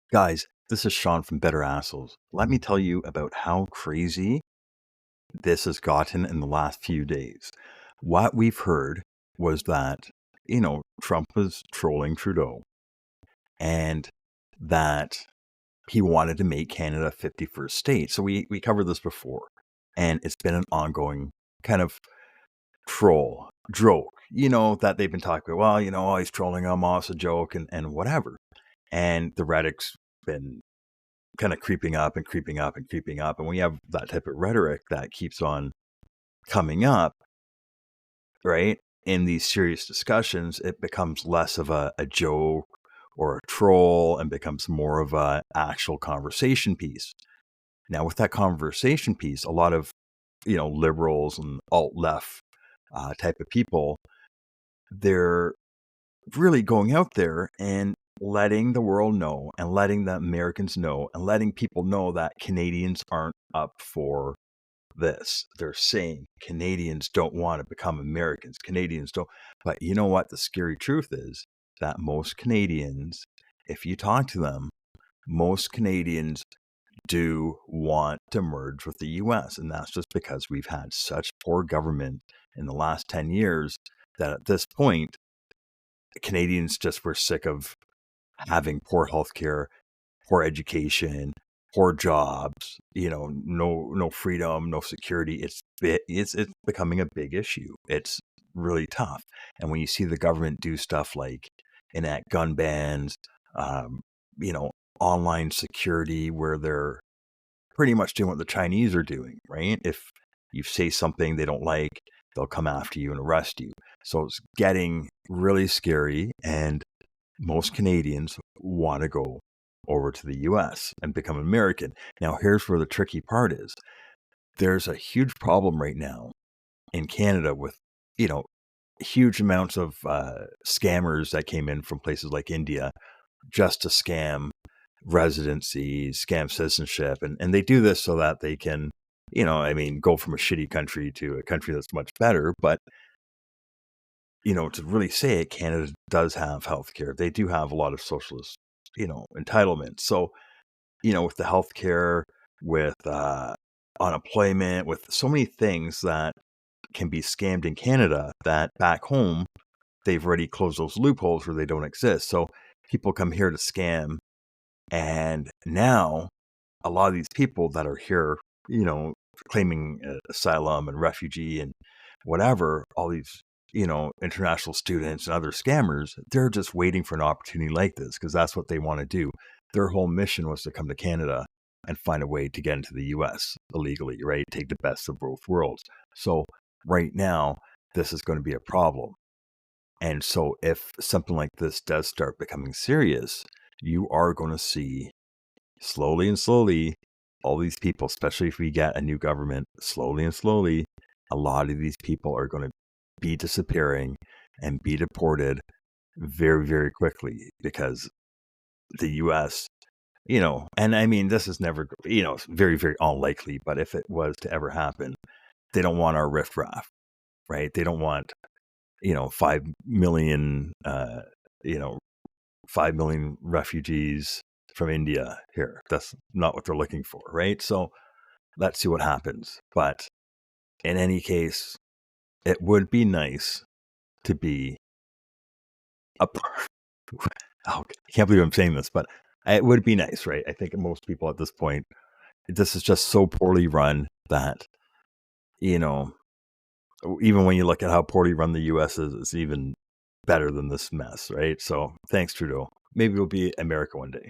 Guys, this is Sean from Better Assholes. Let me tell you about how crazy this has gotten in the last few days. What we've heard was that, Trump was trolling Trudeau and that he wanted to make Canada a 51st state. So we covered this before, and it's been an ongoing kind of troll joke, that they've been talking about. Well, oh, he's trolling him, oh, it's a joke and whatever. And the rhetoric's been kind of creeping up and creeping up and creeping up. And when you have that type of rhetoric that keeps on coming up, right, in these serious discussions, it becomes less of a joke or a troll and becomes more of a actual conversation piece. Now, with that conversation piece, a lot of, liberals and alt-left type of people, they're really going out there and letting the world know and letting the Americans know and letting people know that Canadians aren't up for this. They're saying Canadians don't want to become Americans. Canadians don't. But you know what? The scary truth is that most Canadians, if you talk to them, most Canadians do want to merge with the US. And that's just because we've had such poor government in the last 10 years that at this point, Canadians just were sick of having poor healthcare, poor education, poor jobs, no freedom, no security. It's becoming a big issue. It's really tough. And when you see the government do stuff like enact gun bans, um, you know, online security, where they're pretty much doing what the Chinese are doing, right? If you say something they don't like, they'll come after you and arrest you. So it's getting really scary, and most Canadians want to go over to the US and become American. Now, here's where the tricky part is. There's a huge problem right now in Canada with, you know, huge amounts of scammers that came in from places like India just to scam residency, scam citizenship. And they do this so that they can, go from a shitty country to a country that's much better. But to really say it, Canada does have healthcare. They do have a lot of socialist, entitlements. So, with the healthcare, with unemployment, with so many things that can be scammed in Canada, that back home, they've already closed those loopholes where they don't exist. So people come here to scam. And now a lot of these people that are here, claiming asylum and refugee and whatever, all these, international students and other scammers, they're just waiting for an opportunity like this because that's what they want to do. Their whole mission was to come to Canada and find a way to get into the US illegally, right? Take the best of both worlds. So right now, this is going to be a problem. And so if something like this does start becoming serious, you are going to see slowly and slowly all these people, especially if we get a new government, slowly and slowly, a lot of these people are going to be disappearing and be deported very, very quickly because the US, and I mean, this is never, it's very, very unlikely, but if it was to ever happen, they don't want our riffraff, right? They don't want, 5 million, 5 million refugees from India here. That's not what they're looking for, right? So let's see what happens. But in any case, it would be nice to be a part. Oh, I can't believe I'm saying this, but it would be nice, right? I think most people at this point, this is just so poorly run that, you know, even when you look at how poorly run the US is, it's even better than this mess, right? So thanks, Trudeau. Maybe we'll be America one day.